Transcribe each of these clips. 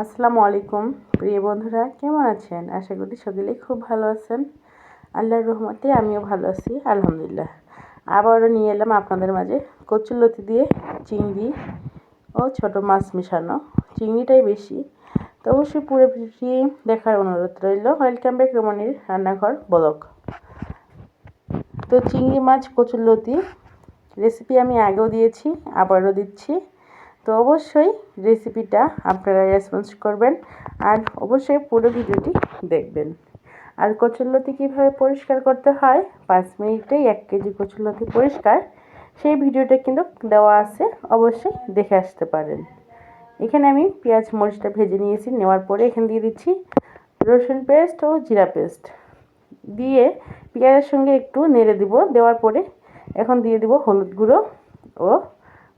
আসসালামু আলাইকুম প্রিয় বন্ধুরা, কেমন আছেন? আশা করি সকলেই খুব ভালো আছেন। আল্লাহর রহমতে আমিও ভালো আছি, আলহামদুলিল্লাহ। আবারও নিয়ে এলাম আপনাদের মাঝে কচুরলতি দিয়ে চিংড়ি ও ছোট মাছ মেশানো। চিংড়িটাই বেশি, তো অবশ্যই পুরো ভিডিওটি দেখার অনুরোধ রইল। ওয়েলকাম ব্যাক রমণীর রান্নাঘর ব্লগ। তো চিংড়ি মাছ কচুরলতি রেসিপি আমি আগেও দিয়েছি, আবারও দিচ্ছি। তো অবশ্যই রেসিপিটা আপনারা রেসপন্স করবেন আর অবশ্যই পুরো ভিডিওটি দেখবেন। আর কচুরলতি কীভাবে পরিষ্কার করতে হয় 5 মিনিটেই 1 কেজি কচুরলতি পরিষ্কার, সেই ভিডিওটা কিন্তু দেওয়া আছে, অবশ্যই দেখে আসতে পারেন। এখানে আমি পেঁয়াজ মরিচটা ভেজে নিয়েছি, নেওয়ার পরে এখানে দিয়ে দিচ্ছি রসুন পেস্ট ও জিরা পেস্ট দিয়ে পেঁয়াজের সঙ্গে একটু নেড়ে দিব। দেওয়ার পরে এখন দিয়ে দিব হলুদ গুঁড়ো ও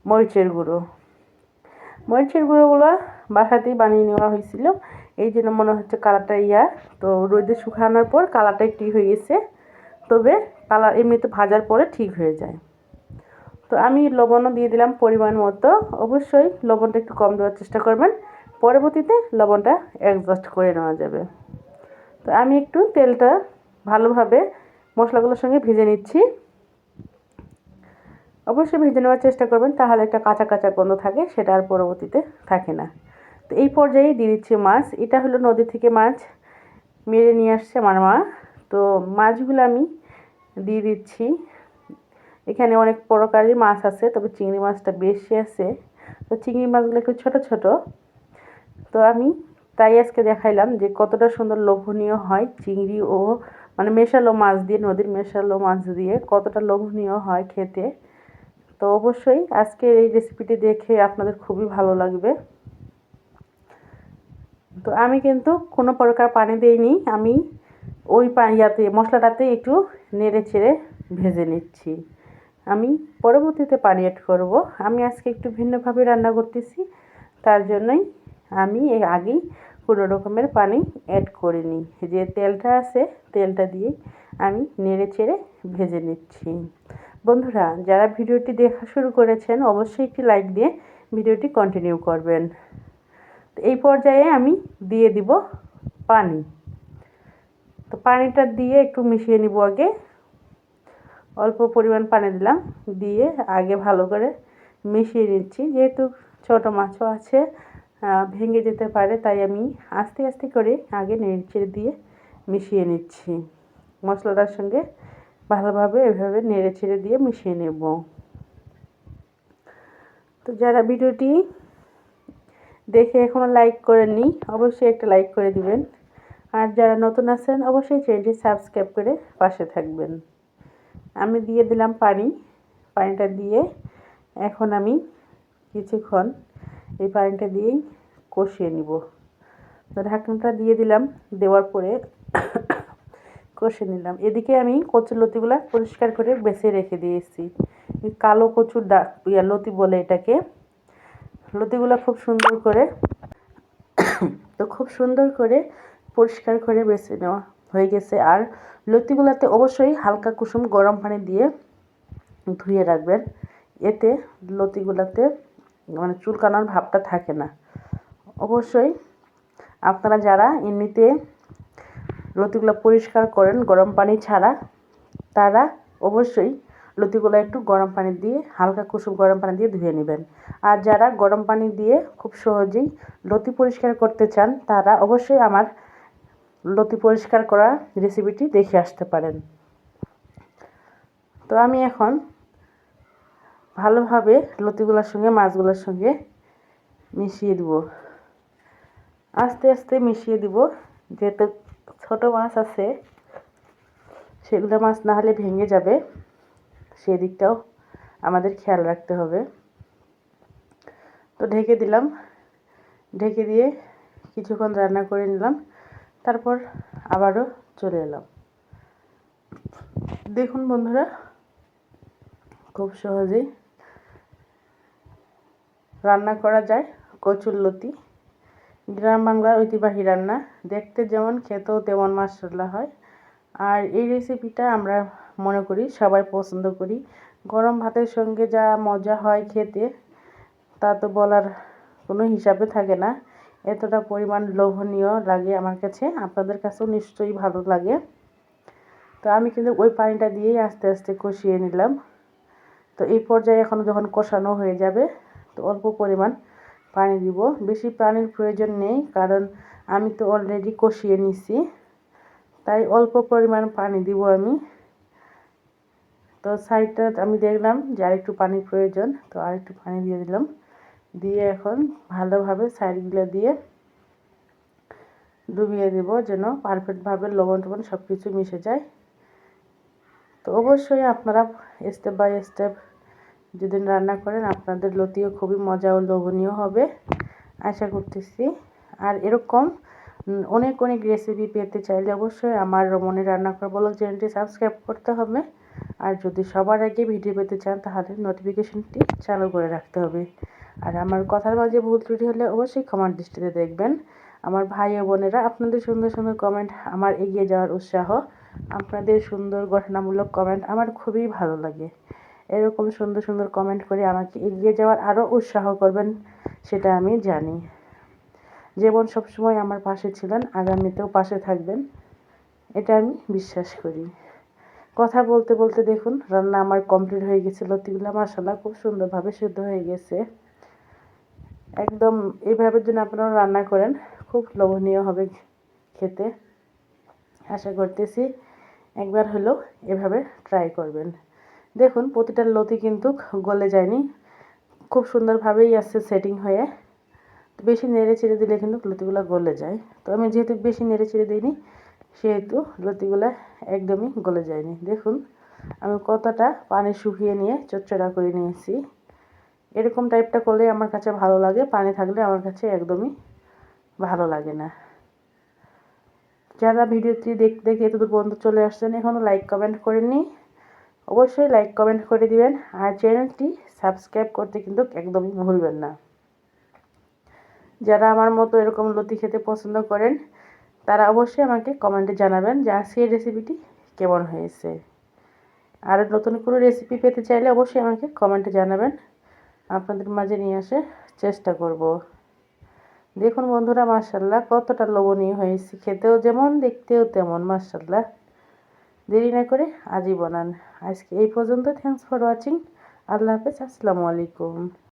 মরিচের গুঁড়ো। মরিচের গুঁড়োগুলো বাসাতেই বানিয়ে নেওয়া হয়েছিল, এই জন্য মনে হচ্ছে কালারটা তো রোদে শুকানোর পর কালারটা একটু হয়ে গেছে, তবে কালার এমনিতে ভাজার পরে ঠিক হয়ে যায়। তো আমি লবণও দিয়ে দিলাম পরিমাণ মতো। অবশ্যই লবণটা একটু কম দেওয়ার চেষ্টা করবেন, পরবর্তীতে লবণটা অ্যাডজাস্ট করে নেওয়া যাবে। তো আমি একটু তেলটা ভালোভাবে মশলাগুলোর সঙ্গে ভেজে নিচ্ছি। অবশ্যই ভেজে নেওয়ার চেষ্টা করবেন, তাহলে একটা কাঁচা কাঁচা গন্ধ থাকে, সেটা আর পরবর্তীতে থাকে না। তো এই পর্যায়ে দিয়ে দিচ্ছি মাছ। এটা হলো নদী থেকে মাছ মেরে নিয়ে আসছে আমার মা। তো মাছগুলো আমি দিয়ে দিচ্ছি। এখানে অনেক প্রকারের মাছ আছে, তবে চিংড়ি মাছটা বেশি আছে। তো চিংড়ি মাছগুলো একটু ছোট ছোট। তো আমি তাই আজকে দেখাইলাম যে কতটা সুন্দর লোভনীয় হয় চিংড়ি ও মেশালো মাছ দিয়ে, নদীর মেশালো মাছ দিয়ে কতটা লোভনীয় হয় খেতে। তো অবশ্যই আজকের এই রেসিপিটি দেখে আপনাদের খুবই ভালো লাগবে। তো আমি কিন্তু কোনো প্রকার পানি দিইনি, আমি ওই মশলাটাতে একটু নেড়ে চেড়ে ভেজে নিচ্ছি। আমি পরবর্তীতে পানি অ্যাড করব। আমি আজকে একটু ভিন্নভাবে রান্না করতেছি, তার জন্যই আমি আগেই কোনো রকমের পানি অ্যাড করিনি। যে তেলটা আছে তেলটা দিয়ে আমি নেড়ে চেড়ে ভেজে নিচ্ছি। বন্ধুরা, যারা ভিডিওটি দেখা শুরু করেছেন অবশ্যই একটি লাইক দিয়ে ভিডিওটি কন্টিনিউ করবেন। তো এই পর্যায়ে আমি দিয়ে দিব পানি। তো পানিটা দিয়ে একটু মিশিয়ে নিব। আগে অল্প পরিমাণ পানি দিলাম, দিয়ে আগে ভালো করে মিশিয়ে নিচ্ছি। যেহেতু ছোটো মাছও আছে, ভেঙে যেতে পারে, তাই আমি আস্তে আস্তে করে আগে নেড়ে দিয়ে মিশিয়ে নিচ্ছি। মশলাটার সঙ্গে ভালোভাবে এভাবে নেড়ে ছেড়ে দিয়ে মিশিয়ে নেব। তো যারা ভিডিওটি দেখে এখনও লাইক করেননি অবশ্যই একটা লাইক করে দিবেন, আর যারা নতুন আছেন অবশ্যই চ্যানেলটি সাবস্ক্রাইব করে পাশে থাকবেন। আমি দিয়ে দিলাম পানিটা দিয়ে এখন আমি কিছুক্ষণ এই পানিটা দিয়েই কষিয়ে নিব। তো ঢাকনাটা দিয়ে দিলাম, দেওয়ার পরে কষে নিলাম। এদিকে আমি কচুর লতিগুলা পরিষ্কার করে বেছে রেখে দিয়েছি। কালো কচুর লতি বলে এটাকে। লতিগুলা খুব সুন্দর করে পরিষ্কার করে বেছে নেওয়া হয়ে গেছে। আর লতিগুলাতে অবশ্যই হালকা কুসুম গরম পানি দিয়ে ধুয়ে রাখবেন, এতে লতিগুলাতে চুলকানোর ভাবটা থাকে না। অবশ্যই আপনারা যারা এমনিতে লতিগুলো পরিষ্কার করেন গরম পানি ছাড়া, তারা অবশ্যই লতিগুলো একটু গরম পানি দিয়ে হালকা কুসুম গরম পানি দিয়ে ধুয়ে নেবেন। আর যারা গরম পানি দিয়ে খুব সহজেই লতি পরিষ্কার করতে চান, তারা অবশ্যই আমার লতি পরিষ্কার করা রেসিপিটি দেখে আসতে পারেন। তো আমি এখন ভালোভাবে লতিগুলোর সঙ্গে মাছগুলোর সঙ্গে মিশিয়ে দিব। আস্তে আস্তে মিশিয়ে দিব, যেহেতু ছোটো মাছ আছে, সেগুলো মাছ না হলে ভেঙে যাবে, সেদিকটাও আমাদের খেয়াল রাখতে হবে। তো ঢেকে দিলাম, ঢেকে দিয়ে কিছুক্ষণ রান্না করে নিলাম, তারপর আবারও চলে এলাম। দেখুন বন্ধুরা, খুব সহজেই রান্না করা যায় কচুরলতি। গ্রাম বাংলার ঐতিহ্যবাহী রান্না, দেখতে যেমন খেতেও তেমন মাশাআল্লাহ হয়। আর এই রেসিপিটা আমরা মনে করি সবাই পছন্দ করি। গরম ভাতের সঙ্গে যা মজা হয় খেতে, তা তো বলার কোনো হিসাবে থাকে না। এতটা পরিমাণ লোভনীয় লাগে আমার কাছে, আপনাদের কাছেও নিশ্চয়ই ভালো লাগে। তো আমি কিন্তু ওই পানিটা দিয়েই আস্তে আস্তে কষিয়ে নিলাম। তো এই পর্যায়ে এখন যখন কষানো হয়ে যাবে তো অল্প পরিমাণ পানি দিব, বেশি পানির প্রয়োজন নেই কারণ আমি তো অলরেডি কষিয়ে নিছি, তাই অল্প পরিমাণ পানি দিব আমি। তো সাইডটা আমি দেখলাম যে আরেকটু পানির প্রয়োজন, তো আরেকটু পানি দিয়ে দিলাম। দিয়ে এখন ভালোভাবে সাইডগুলো দিয়ে ডুবিয়ে দেব যেন পারফেক্টভাবে লবণ টবণ সব কিছু মিশে যায়। তো অবশ্যই আপনারা স্টেপ বাই স্টেপ যদি রান্না করেন আপনাদের লতিও খুবই মজা ও লোভনীয় হবে আশা করতেছি। আর এরকম অনেক অনেক রেসিপি পেতে চাইলে অবশ্যই আমার রমণীর রান্নাঘর ব্লগ চ্যানেলটি সাবস্ক্রাইব করতে হবে। আর যদি সবার আগে ভিডিও পেতে চান তাহলে নোটিফিকেশনটি চালু করে রাখতে হবে। আর আমার কথার মাঝে ভুল ত্রুটি হলে অবশ্যই ক্ষমার দৃষ্টিতে দেখবেন। আমার ভাই ও বোনেরা আপনাদের সুন্দর সুন্দর কমেন্ট আমার এগিয়ে যাওয়ার উৎসাহ, আপনাদের সুন্দর গঠনামূলক কমেন্ট আমার খুবই ভালো লাগে। এরকম সুন্দর সুন্দর কমেন্ট করে আমাকে এগিয়ে যাওয়ার আরও উৎসাহ করবেন সেটা আমি জানি। যেমন সবসময় আমার পাশে ছিলেন আগামীতেও পাশে থাকবেন এটা আমি বিশ্বাস করি। কথা বলতে বলতে দেখুন রান্না আমার কমপ্লিট হয়ে গেছে, লতিগুলো মাশাআল্লাহ খুব সুন্দরভাবে সিদ্ধ হয়ে গেছে। একদম এইভাবে যদি আপনারা রান্না করেন খুব লোভনীয় হবে খেতে। আশা করতেছি একবার হলেও এভাবে ট্রাই করবেন। দেখুন প্রতিটা লতি কিন্তু গলে যায়নি, খুব সুন্দরভাবেই আছে সেটিং হয়ে। বেশি নেড়ে চেড়ে দিলে কিন্তু লতিগুলো গলে যায়। তো আমি যেহেতু বেশি নেড়ে চেড়ে দিইনি সেহেতু লতিগুলো একদমই গলে যায়নি। দেখুন আমি কতটা পানি শুকিয়ে নিয়ে চচ্চড়া করে নিয়েছি। এরকম টাইপটা করলে আমার কাছে ভালো লাগে, পানি থাকলে আমার কাছে একদমই ভালো লাগে না। যারা ভিডিওটি দেখতে দেখতে এতদূর পর্যন্ত চলে আসছেন এখনও লাইক কমেন্ট করেননি অবশ্যই লাইক কমেন্ট করে দিবেন। আর চ্যানেলটি সাবস্ক্রাইব করতে কিন্তু একদমই ভুলবেন না। যারা আমার মতো এরকম লতি খেতে পছন্দ করেন তারা অবশ্যই আমাকে কমেন্টে জানাবেন যে আজকের রেসিপিটি কেমন হয়েছে। আর নতুন কোনো রেসিপি পেতে চাইলে অবশ্যই আমাকে কমেন্টে জানাবেন, আপনাদের মাঝে নিয়ে আসার চেষ্টা করব। দেখুন বন্ধুরা মাশাআল্লাহ কতটা লোভনীয় হয়েছে, খেতেও যেমন দেখতেও তেমন মাশাআল্লাহ। দেরি না করে আজই বানান। আজকে এই পর্যন্ত। Thanks for watching. আল্লাহ হাফেজ, আসসালামু আলাইকুম।